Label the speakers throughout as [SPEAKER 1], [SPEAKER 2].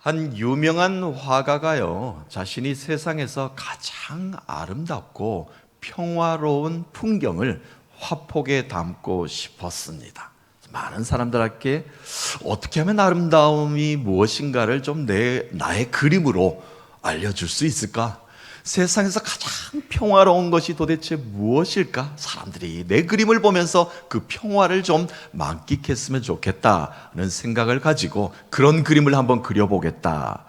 [SPEAKER 1] 한 유명한 화가가요, 자신이 세상에서 가장 아름답고 평화로운 풍경을 화폭에 담고 싶었습니다. 많은 사람들에게 어떻게 하면 아름다움이 무엇인가를 좀 나의 그림으로 알려줄 수 있을까? 세상에서 가장 평화로운 것이 도대체 무엇일까? 사람들이 내 그림을 보면서 그 평화를 좀 만끽했으면 좋겠다는 생각을 가지고 그런 그림을 한번 그려보겠다라고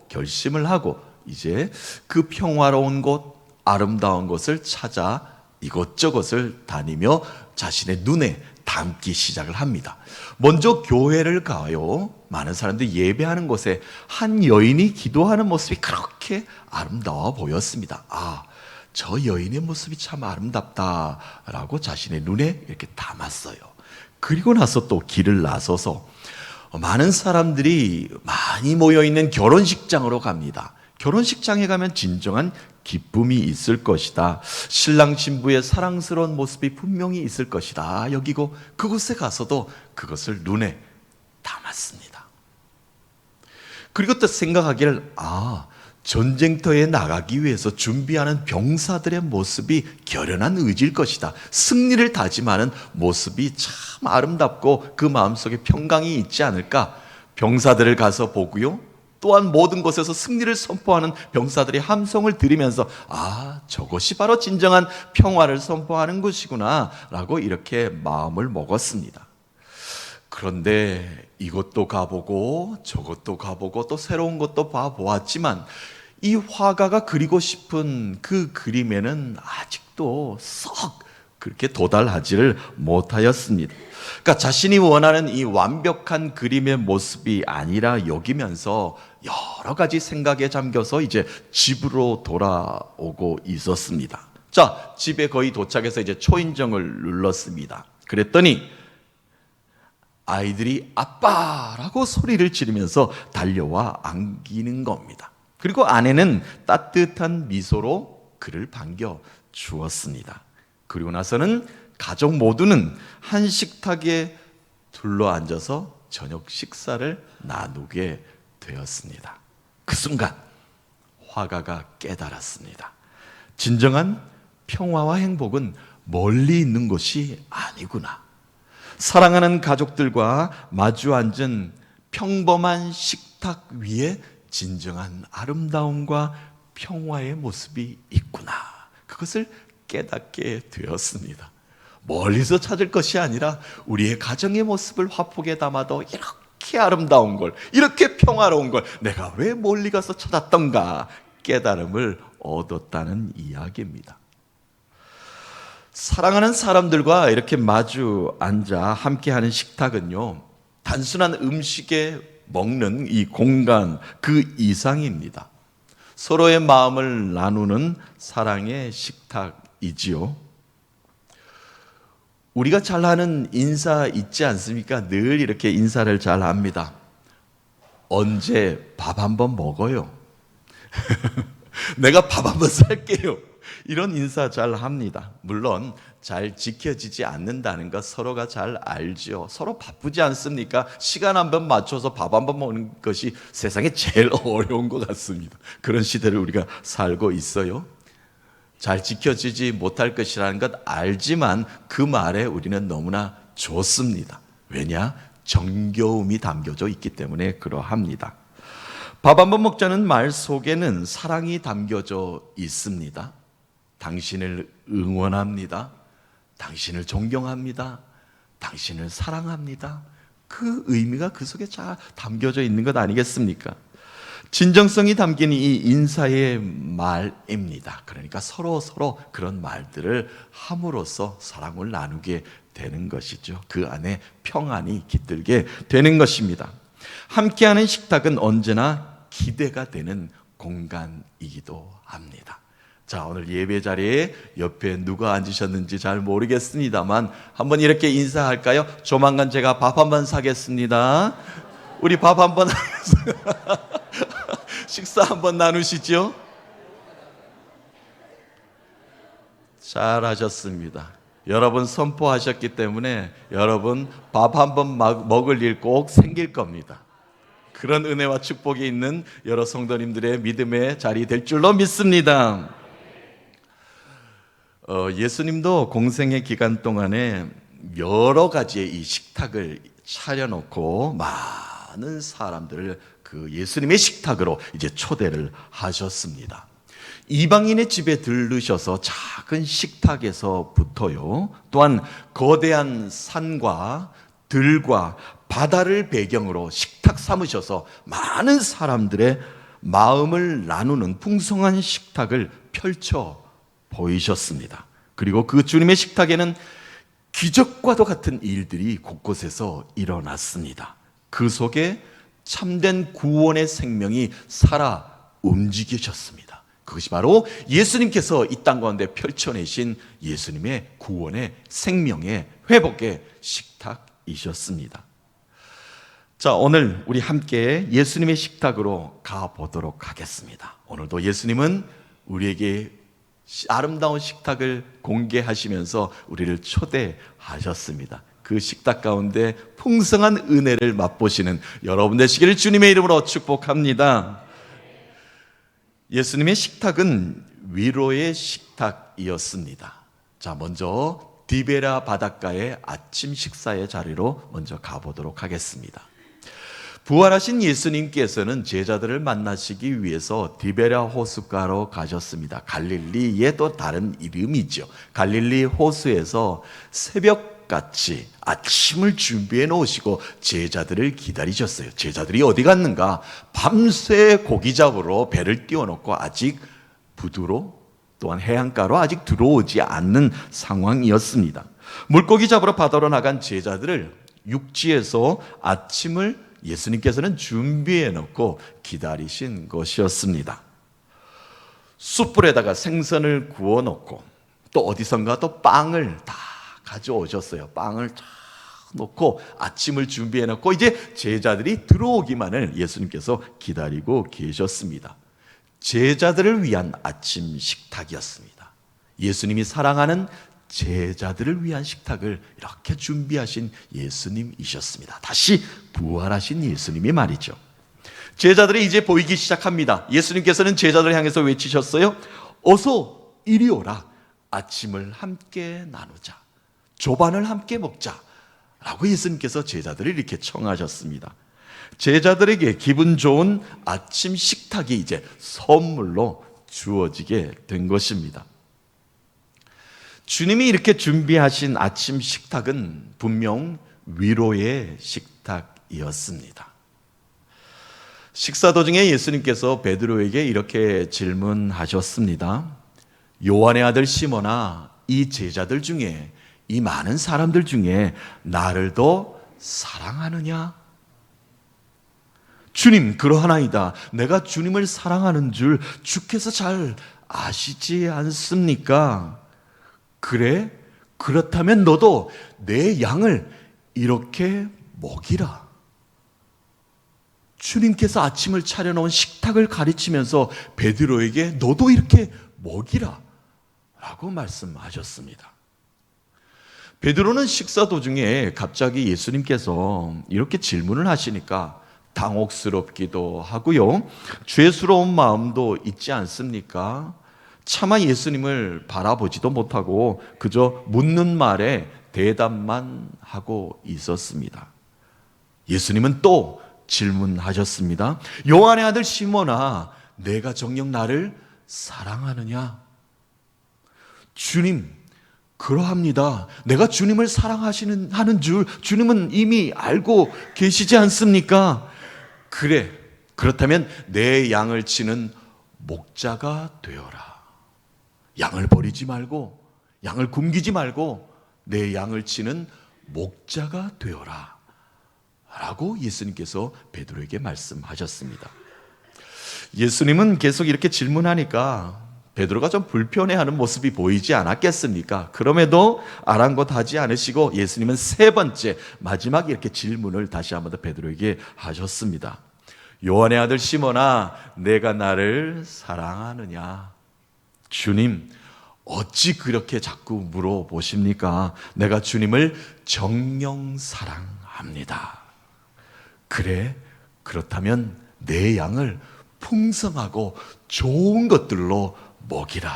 [SPEAKER 1] 결심을 하고 이제 그 평화로운 곳, 아름다운 곳을 찾아 이곳저곳을 다니며 자신의 눈에 담기 시작을 합니다. 먼저 교회를 가요. 많은 사람들이 예배하는 곳에 한 여인이 기도하는 모습이 그렇게 아름다워 보였습니다. 저 여인의 모습이 참 아름답다라고 자신의 눈에 이렇게 담았어요. 그리고 나서 또 길을 나서서 많은 사람들이 많이 모여있는 결혼식장으로 갑니다. 결혼식장에 가면 진정한 기쁨이 있을 것이다. 신랑 신부의 사랑스러운 모습이 분명히 있을 것이다. 여기고 그곳에 가서도 그것을 눈에 담았습니다. 그리고 또 생각하기를 전쟁터에 나가기 위해서 준비하는 병사들의 모습이 결연한 의지일 것이다. 승리를 다짐하는 모습이 참 아름답고 그 마음속에 평강이 있지 않을까. 병사들을 가서 보고요. 또한 모든 곳에서 승리를 선포하는 병사들이 함성을 들으면서 저것이 바로 진정한 평화를 선포하는 것이구나 라고 이렇게 마음을 먹었습니다. 그런데 이것도 가보고 저것도 가보고 또 새로운 것도 봐보았지만 이 화가가 그리고 싶은 그 그림에는 아직도 썩 그렇게 도달하지를 못하였습니다. 그러니까 자신이 원하는 이 완벽한 그림의 모습이 아니라 여기면서 여러 가지 생각에 잠겨서 이제 집으로 돌아오고 있었습니다. 자, 집에 거의 도착해서 이제 초인종을 눌렀습니다. 그랬더니 아이들이 아빠라고 소리를 지르면서 달려와 안기는 겁니다. 그리고 아내는 따뜻한 미소로 그를 반겨 주었습니다. 그리고 나서는 가족 모두는 한 식탁에 둘러앉아서 저녁 식사를 나누게 되었습니다. 그 순간 화가가 깨달았습니다. 진정한 평화와 행복은 멀리 있는 것이 아니구나. 사랑하는 가족들과 마주 앉은 평범한 식탁 위에 진정한 아름다움과 평화의 모습이 있구나. 그것을 깨닫게 되었습니다. 멀리서 찾을 것이 아니라 우리의 가정의 모습을 화폭에 담아도 이렇게 아름다운 걸, 이렇게 평화로운 걸 내가 왜 멀리 가서 찾았던가 깨달음을 얻었다는 이야기입니다. 사랑하는 사람들과 이렇게 마주 앉아 함께하는 식탁은요, 단순한 음식에 먹는 이 공간 그 이상입니다. 서로의 마음을 나누는 사랑의 식탁이지요. 우리가 잘하는 인사 있지 않습니까? 늘 이렇게 인사를 잘 합니다. 언제 밥 한번 먹어요? 내가 밥 한번 살게요. 이런 인사 잘 합니다. 물론 잘 지켜지지 않는다는 것 서로가 잘 알죠. 서로 바쁘지 않습니까? 시간 한번 맞춰서 밥 한번 먹는 것이 세상에 제일 어려운 것 같습니다. 그런 시대를 우리가 살고 있어요. 잘 지켜지지 못할 것이라는 것 알지만 그 말에 우리는 너무나 좋습니다. 왜냐? 정겨움이 담겨져 있기 때문에 그러합니다. 밥 한번 먹자는 말 속에는 사랑이 담겨져 있습니다. 당신을 응원합니다. 당신을 존경합니다. 당신을 사랑합니다. 그 의미가 그 속에 잘 담겨져 있는 것 아니겠습니까? 진정성이 담긴 이 인사의 말입니다. 그러니까 서로 그런 말들을 함으로써 사랑을 나누게 되는 것이죠. 그 안에 평안이 깃들게 되는 것입니다. 함께하는 식탁은 언제나 기대가 되는 공간이기도 합니다. 자, 오늘 예배 자리에 옆에 누가 앉으셨는지 잘 모르겠습니다만 한번 이렇게 인사할까요? 조만간 제가 밥 한번 사겠습니다. 우리 밥 한번 식사 한번 나누시죠? 잘하셨습니다. 여러분 선포하셨기 때문에 여러분 밥 한번 먹을 일 꼭 생길 겁니다. 그런 은혜와 축복이 있는 여러 성도님들의 믿음의 자리 될 줄로 믿습니다. 예수님도 공생의 기간 동안에 여러 가지의 이 식탁을 차려놓고 많은 사람들을 그 예수님의 식탁으로 이제 초대를 하셨습니다. 이방인의 집에 들르셔서 작은 식탁에서부터요, 또한 거대한 산과 들과 바다를 배경으로 식탁 삼으셔서 많은 사람들의 마음을 나누는 풍성한 식탁을 펼쳐 보이셨습니다. 그리고 그 주님의 식탁에는 기적과도 같은 일들이 곳곳에서 일어났습니다. 그 속에 참된 구원의 생명이 살아 움직이셨습니다. 그것이 바로 예수님께서 이 땅 가운데 펼쳐내신 예수님의 구원의 생명의 회복의 식탁이셨습니다. 자, 오늘 우리 함께 예수님의 식탁으로 가보도록 하겠습니다. 오늘도 예수님은 우리에게 아름다운 식탁을 공개하시면서 우리를 초대하셨습니다. 그 식탁 가운데 풍성한 은혜를 맛보시는 여러분 되시기를 주님의 이름으로 축복합니다. 예수님의 식탁은 위로의 식탁이었습니다. 자, 먼저 디베라 바닷가의 아침 식사의 자리로 먼저 가보도록 하겠습니다. 부활하신 예수님께서는 제자들을 만나시기 위해서 디베라 호숫가로 가셨습니다. 갈릴리의 또 다른 이름이죠. 갈릴리 호수에서 새벽같이 아침을 준비해 놓으시고 제자들을 기다리셨어요. 제자들이 어디 갔는가? 밤새 고기 잡으러 배를 띄워놓고 아직 부두로 또한 해안가로 아직 들어오지 않는 상황이었습니다. 물고기 잡으러 바다로 나간 제자들을 육지에서 아침을 예수님께서는 준비해 놓고 기다리신 것이었습니다. 숯불에다가 생선을 구워 놓고 또 어디선가 또 빵을 다 가져오셨어요. 빵을 다 놓고 아침을 준비해 놓고 이제 제자들이 들어오기만을 예수님께서 기다리고 계셨습니다. 제자들을 위한 아침 식탁이었습니다. 예수님이 사랑하는 제자들을 위한 식탁을 이렇게 준비하신 예수님이셨습니다. 다시 부활하신 예수님이 말이죠. 제자들이 이제 보이기 시작합니다. 예수님께서는 제자들을 향해서 외치셨어요. 어서 이리 오라. 아침을 함께 나누자. 조반을 함께 먹자. 라고 예수님께서 제자들을 이렇게 청하셨습니다. 제자들에게 기분 좋은 아침 식탁이 이제 선물로 주어지게 된 것입니다. 주님이 이렇게 준비하신 아침 식탁은 분명 위로의 식탁이었습니다. 식사 도중에 예수님께서 베드로에게 이렇게 질문하셨습니다. 요한의 아들 시몬아, 이 제자들 중에, 이 많은 사람들 중에 나를 더 사랑하느냐? 주님, 그러하나이다. 내가 주님을 사랑하는 줄 주께서 잘 아시지 않습니까? 그래? 그렇다면 너도 내 양을 이렇게 먹이라. 주님께서 아침을 차려놓은 식탁을 가르치면서 베드로에게 너도 이렇게 먹이라 라고 말씀하셨습니다. 베드로는 식사 도중에 갑자기 예수님께서 이렇게 질문을 하시니까 당혹스럽기도 하고요, 죄스러운 마음도 있지 않습니까? 차마 예수님을 바라보지도 못하고 그저 묻는 말에 대답만 하고 있었습니다. 예수님은 또 질문하셨습니다. 요한의 아들 시몬아, 내가 정녕 나를 사랑하느냐? 주님, 그러합니다. 내가 주님을 하는 줄 주님은 이미 알고 계시지 않습니까? 그래, 그렇다면 내 양을 치는 목자가 되어라. 양을 버리지 말고, 양을 굶기지 말고 내 양을 치는 목자가 되어라 라고 예수님께서 베드로에게 말씀하셨습니다. 예수님은 계속 이렇게 질문하니까 베드로가 좀 불편해하는 모습이 보이지 않았겠습니까? 그럼에도 아랑곳하지 않으시고 예수님은 세 번째, 마지막에 이렇게 질문을 다시 한번 더 베드로에게 하셨습니다. 요한의 아들 시몬아, 내가 나를 사랑하느냐? 주님, 어찌 그렇게 자꾸 물어보십니까? 내가 주님을 정녕 사랑합니다. 그래, 그렇다면 내 양을 풍성하고 좋은 것들로 먹이라.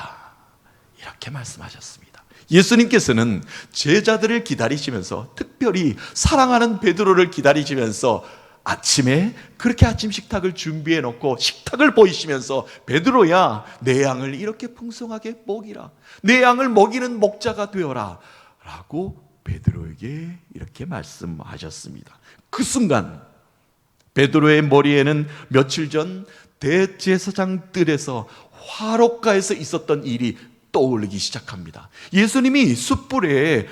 [SPEAKER 1] 이렇게 말씀하셨습니다. 예수님께서는 제자들을 기다리시면서, 특별히 사랑하는 베드로를 기다리시면서 아침에 그렇게 아침 식탁을 준비해 놓고 식탁을 보이시면서, 베드로야, 내 양을 이렇게 풍성하게 먹이라. 내 양을 먹이는 목자가 되어라. 라고 베드로에게 이렇게 말씀하셨습니다. 그 순간 베드로의 머리에는 며칠 전 대제사장 뜰에서 화롯가에서 있었던 일이 떠올리기 시작합니다. 예수님이 숯불에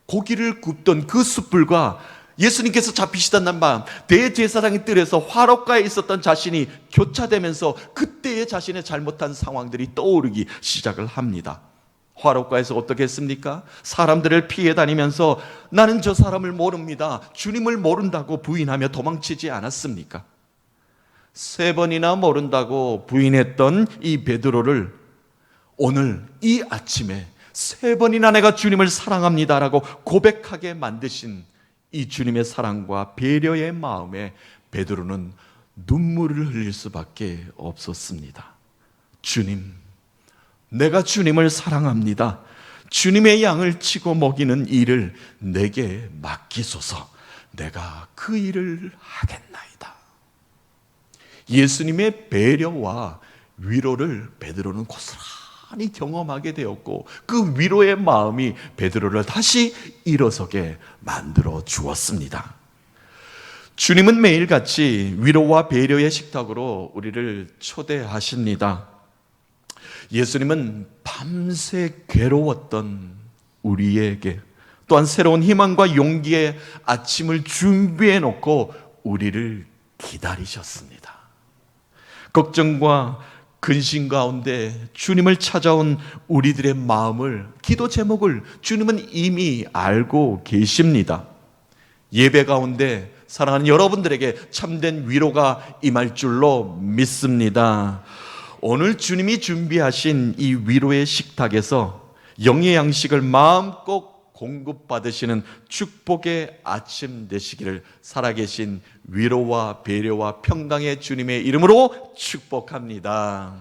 [SPEAKER 1] 고기를 굽던 그 숯불과 예수님께서 잡히시던 밤 대제사장의 뜰에서 화롯가에 있었던 자신이 교차되면서 그때의 자신의 잘못한 상황들이 떠오르기 시작을 합니다. 화롯가에서 어떻게 했습니까? 사람들을 피해 다니면서 나는 저 사람을 모릅니다, 주님을 모른다고 부인하며 도망치지 않았습니까? 3번이나 모른다고 부인했던 이 베드로를 오늘 이 아침에 3번이나 내가 주님을 사랑합니다라고 고백하게 만드신 이 주님의 사랑과 배려의 마음에 베드로는 눈물을 흘릴 수밖에 없었습니다. 주님, 내가 주님을 사랑합니다. 주님의 양을 치고 먹이는 일을 내게 맡기소서. 내가 그 일을 하겠나이다. 예수님의 배려와 위로를 베드로는 고스란히 경험하게 되었고, 그 위로의 마음이 베드로를 다시 일어서게 만들어 주었습니다. 주님은 매일같이 위로와 배려의 식탁으로 우리를 초대하십니다. 예수님은 밤새 괴로웠던 우리에게 또한 새로운 희망과 용기의 아침을 준비해 놓고 우리를 기다리셨습니다. 걱정과 근심 가운데 주님을 찾아온 우리들의 마음을, 기도 제목을 주님은 이미 알고 계십니다. 예배 가운데 사랑하는 여러분들에게 참된 위로가 임할 줄로 믿습니다. 오늘 주님이 준비하신 이 위로의 식탁에서 영의 양식을 마음껏 공급받으시는 축복의 아침 되시기를 살아계신 위로와 배려와 평강의 주님의 이름으로 축복합니다.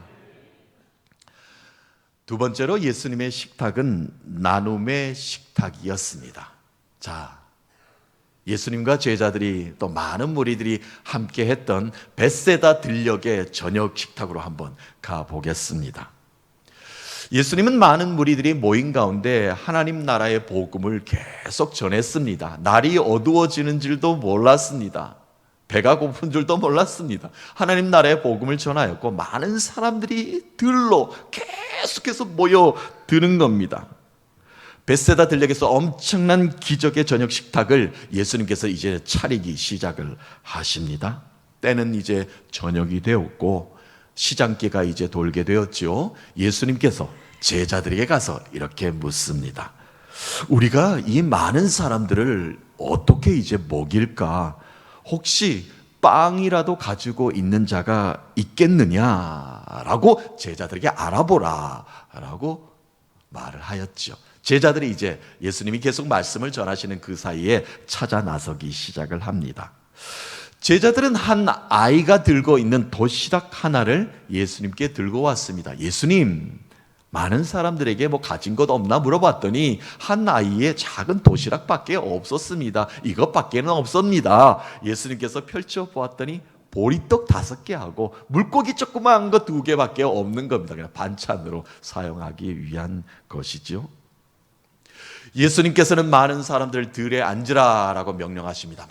[SPEAKER 1] 두 번째로 예수님의 식탁은 나눔의 식탁이었습니다. 자, 예수님과 제자들이 또 많은 무리들이 함께 했던 벳세다 들녘의 저녁 식탁으로 한번 가보겠습니다. 예수님은 많은 무리들이 모인 가운데 하나님 나라의 복음을 계속 전했습니다. 날이 어두워지는 줄도 몰랐습니다. 배가 고픈 줄도 몰랐습니다. 하나님 나라의 복음을 전하였고 많은 사람들이 들로 계속해서 모여드는 겁니다. 벳세다 들녘에서 엄청난 기적의 저녁 식탁을 예수님께서 이제 차리기 시작을 하십니다. 때는 이제 저녁이 되었고 시장기가 이제 돌게 되었죠. 예수님께서 제자들에게 가서 이렇게 묻습니다. 우리가 이 많은 사람들을 어떻게 이제 먹일까? 혹시 빵이라도 가지고 있는 자가 있겠느냐라고 제자들에게 알아보라라고 말을 하였죠. 제자들이 이제 예수님이 계속 말씀을 전하시는 그 사이에 찾아 나서기 시작을 합니다. 제자들은 한 아이가 들고 있는 도시락 하나를 예수님께 들고 왔습니다. 예수님, 많은 사람들에게 뭐 가진 것 없나 물어봤더니 한 아이의 작은 도시락밖에 없었습니다. 이것밖에는 없습니다. 예수님께서 펼쳐보았더니 보리떡 5개 하고 물고기 조그마한 거 2개밖에 없는 겁니다. 그냥 반찬으로 사용하기 위한 것이죠. 예수님께서는 많은 사람들 들에 앉으라라고 명령하십니다.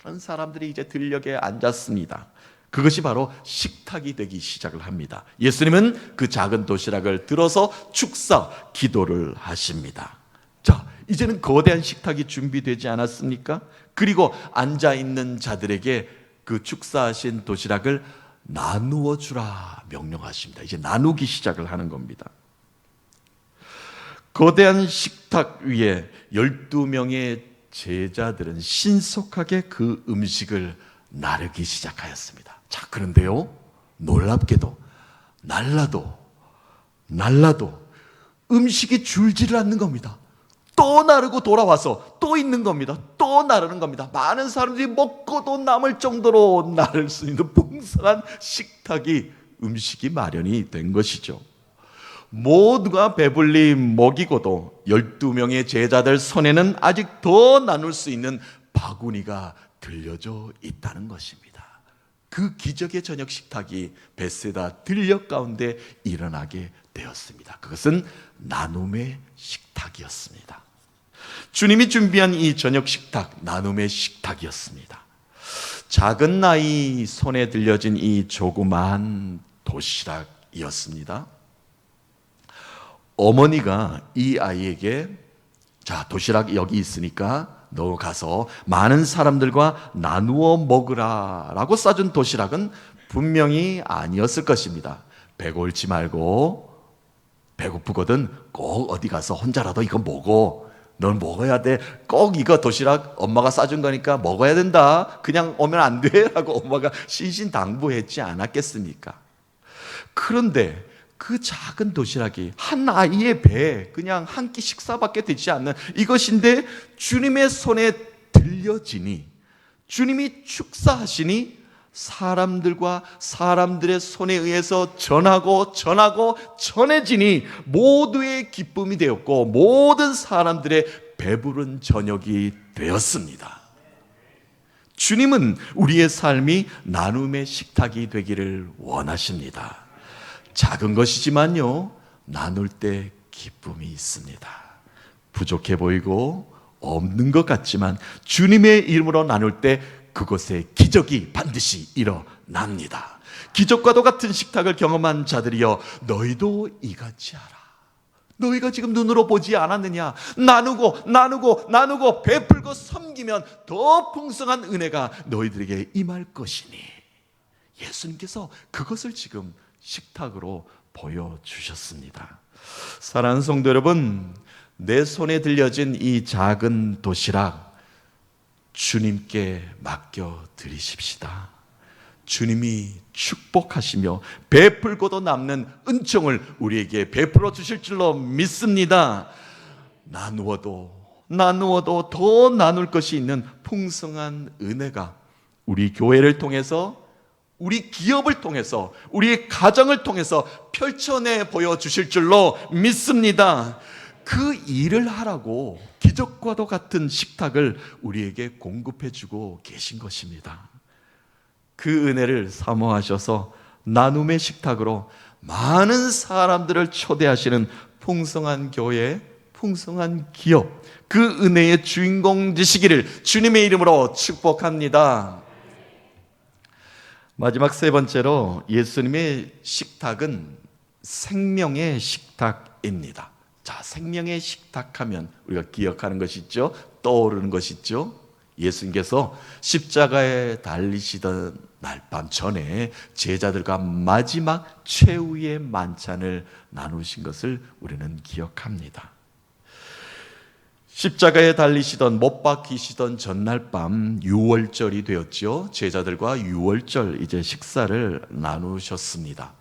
[SPEAKER 1] 많은 사람들이 이제 들녘에 앉았습니다. 그것이 바로 식탁이 되기 시작을 합니다. 예수님은 그 작은 도시락을 들어서 축사 기도를 하십니다. 자, 이제는 거대한 식탁이 준비되지 않았습니까? 그리고 앉아있는 자들에게 그 축사하신 도시락을 나누어 주라 명령하십니다. 이제 나누기 시작을 하는 겁니다. 거대한 식탁 위에 12명의 제자들은 신속하게 그 음식을 나르기 시작하였습니다. 자, 그런데요, 놀랍게도 날라도 음식이 줄지를 않는 겁니다. 또 나르고 돌아와서 또 있는 겁니다. 또 나르는 겁니다. 많은 사람들이 먹고도 남을 정도로 나를 수 있는 풍성한 식탁이, 음식이 마련이 된 것이죠. 모두가 배불리 먹이고도 12명의 제자들 손에는 아직 더 나눌 수 있는 바구니가 들려져 있다는 것입니다. 그 기적의 저녁 식탁이 벳세다 들녘 가운데 일어나게 되었습니다. 그것은 나눔의 식탁이었습니다. 주님이 준비한 이 저녁 식탁, 나눔의 식탁이었습니다. 작은 아이 손에 들려진 이 조그만 도시락이었습니다. 어머니가 이 아이에게, 자, 도시락 여기 있으니까 너 가서 많은 사람들과 나누어 먹으라 라고 싸준 도시락은 분명히 아니었을 것입니다. 배고 옳지 말고, 배고프거든 꼭 어디 가서 혼자라도 이거 먹어. 넌 먹어야 돼. 꼭 이거 도시락 엄마가 싸준 거니까 먹어야 된다. 그냥 오면 안 돼 라고 엄마가 신신당부했지 않았겠습니까? 그런데 그 작은 도시락이 한 아이의 배에 그냥 한 끼 식사밖에 되지 않는 이것인데, 주님의 손에 들려지니, 주님이 축사하시니 사람들과 사람들의 손에 의해서 전해지니 모두의 기쁨이 되었고 모든 사람들의 배부른 저녁이 되었습니다. 주님은 우리의 삶이 나눔의 식탁이 되기를 원하십니다. 작은 것이지만요, 나눌 때 기쁨이 있습니다. 부족해 보이고 없는 것 같지만 주님의 이름으로 나눌 때 그곳에 기적이 반드시 일어납니다. 기적과도 같은 식탁을 경험한 자들이여, 너희도 이같이 하라. 너희가 지금 눈으로 보지 않았느냐? 나누고 베풀고 섬기면 더 풍성한 은혜가 너희들에게 임할 것이니. 예수님께서 그것을 지금 식탁으로 보여주셨습니다. 사랑하는 성도 여러분, 내 손에 들려진 이 작은 도시락 주님께 맡겨 드리십시다. 주님이 축복하시며 베풀고도 남는 은총을 우리에게 베풀어 주실 줄로 믿습니다. 나누어도 더 나눌 것이 있는 풍성한 은혜가 우리 교회를 통해서, 우리 기업을 통해서, 우리의 가정을 통해서 펼쳐내 보여주실 줄로 믿습니다. 그 일을 하라고 기적과도 같은 식탁을 우리에게 공급해주고 계신 것입니다. 그 은혜를 사모하셔서 나눔의 식탁으로 많은 사람들을 초대하시는 풍성한 교회, 풍성한 기업, 그 은혜의 주인공 되시기를 주님의 이름으로 축복합니다. 마지막 세 번째로, 예수님의 식탁은 생명의 식탁입니다. 자, 생명의 식탁 하면 우리가 기억하는 것이 있죠. 떠오르는 것이 있죠. 예수님께서 십자가에 달리시던 날밤 전에 제자들과 마지막 최후의 만찬을 나누신 것을 우리는 기억합니다. 십자가에 달리시던, 못 박히시던 전날 밤 유월절이 되었죠. 제자들과 유월절 이제 식사를 나누셨습니다.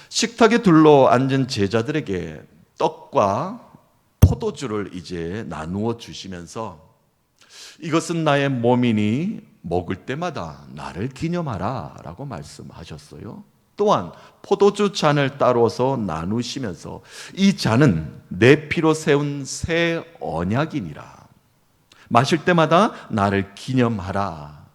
[SPEAKER 1] 식탁에 둘러 앉은 제자들에게 떡과 포도주를 이제 나누어 주시면서, 이것은 나의 몸이니 먹을 때마다 나를 기념하라 라고 말씀하셨어요. 또한 포도주 잔을 따로서 나누시면서, 이 잔은 내 피로 세운 새 언약이니라. 마실 때마다 나를 기념하라.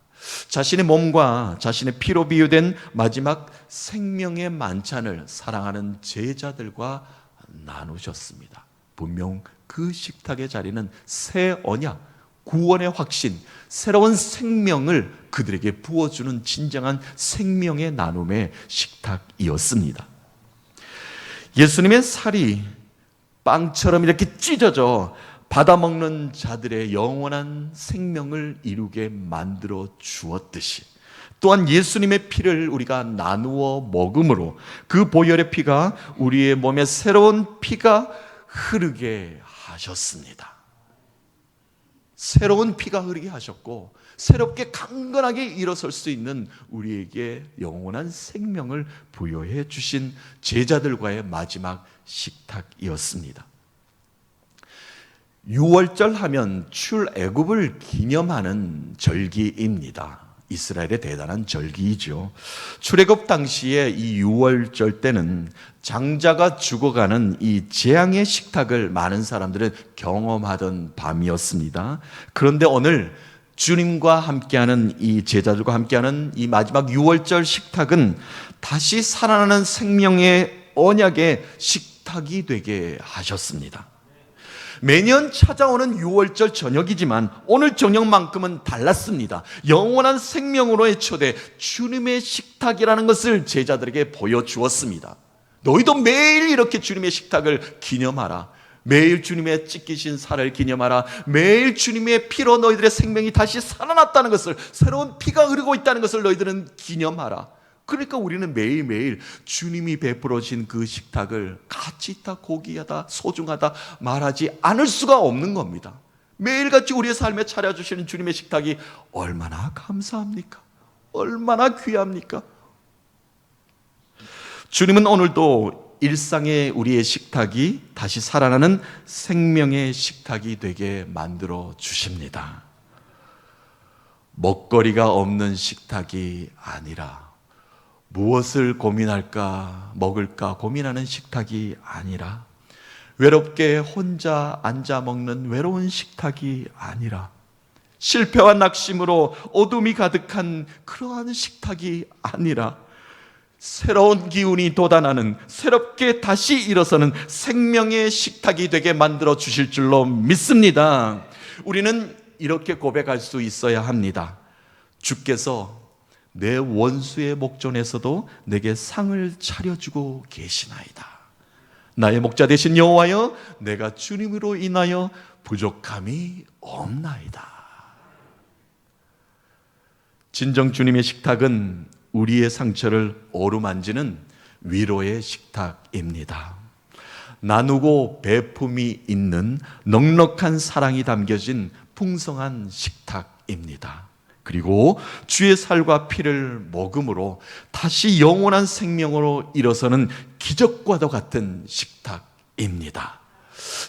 [SPEAKER 1] 자신의 몸과 자신의 피로 비유된 마지막 생명의 만찬을 사랑하는 제자들과 나누셨습니다. 분명 그 식탁의 자리는 새 언약, 구원의 확신, 새로운 생명을 그들에게 부어주는 진정한 생명의 나눔의 식탁이었습니다. 예수님의 살이 빵처럼 이렇게 찢어져 받아먹는 자들의 영원한 생명을 이루게 만들어 주었듯이, 또한 예수님의 피를 우리가 나누어 먹음으로 그 보혈의 피가 우리의 몸에 새로운 피가 흐르게 하셨습니다. 새로운 피가 흐르게 하셨고, 새롭게 강건하게 일어설 수 있는 우리에게 영원한 생명을 부여해 주신 제자들과의 마지막 식탁이었습니다. 유월절 하면 출애굽을 기념하는 절기입니다. 이스라엘의 대단한 절기이죠. 출애굽 당시에 이 유월절 때는 장자가 죽어가는 이 재앙의 식탁을 많은 사람들은 경험하던 밤이었습니다. 그런데 오늘 주님과 함께하는 이 제자들과 함께하는 이 마지막 유월절 식탁은 다시 살아나는 생명의 언약의 식탁이 되게 하셨습니다. 매년 찾아오는 6월절 저녁이지만 오늘 저녁만큼은 달랐습니다. 영원한 생명으로의 초대, 주님의 식탁이라는 것을 제자들에게 보여주었습니다. 너희도 매일 이렇게 주님의 식탁을 기념하라. 매일 주님의 찢기신 살을 기념하라. 매일 주님의 피로 너희들의 생명이 다시 살아났다는 것을, 새로운 피가 흐르고 있다는 것을 너희들은 기념하라. 그러니까 우리는 매일매일 주님이 베풀어 주신 그 식탁을 가치 있다, 고귀하다, 소중하다 말하지 않을 수가 없는 겁니다. 매일같이 우리의 삶에 차려주시는 주님의 식탁이 얼마나 감사합니까? 얼마나 귀합니까? 주님은 오늘도 일상의 우리의 식탁이 다시 살아나는 생명의 식탁이 되게 만들어 주십니다. 먹거리가 없는 식탁이 아니라, 무엇을 고민할까, 먹을까 고민하는 식탁이 아니라, 외롭게 혼자 앉아 먹는 외로운 식탁이 아니라, 실패와 낙심으로 어둠이 가득한 그러한 식탁이 아니라, 새로운 기운이 돋아나는, 새롭게 다시 일어서는 생명의 식탁이 되게 만들어 주실 줄로 믿습니다. 우리는 이렇게 고백할 수 있어야 합니다. 주께서 내 원수의 목전에서도 내게 상을 차려주고 계시나이다. 나의 목자 되신 여호와여, 내가 주님으로 인하여 부족함이 없나이다. 진정 주님의 식탁은 우리의 상처를 어루만지는 위로의 식탁입니다. 나누고 배품이 있는 넉넉한 사랑이 담겨진 풍성한 식탁입니다. 그리고 주의 살과 피를 먹음으로 다시 영원한 생명으로 일어서는 기적과도 같은 식탁입니다.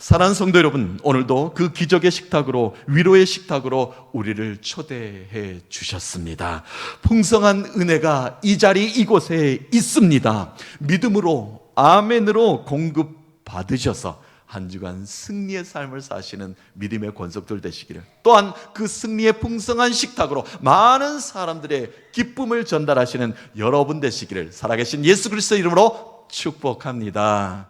[SPEAKER 1] 사랑하는 성도 여러분, 오늘도 그 기적의 식탁으로, 위로의 식탁으로 우리를 초대해 주셨습니다. 풍성한 은혜가 이 자리 이곳에 있습니다. 믿음으로, 아멘으로 공급받으셔서 한 주간 승리의 삶을 사시는 믿음의 권속들 되시기를, 또한 그 승리의 풍성한 식탁으로 많은 사람들의 기쁨을 전달하시는 여러분 되시기를 살아계신 예수 그리스도의 이름으로 축복합니다.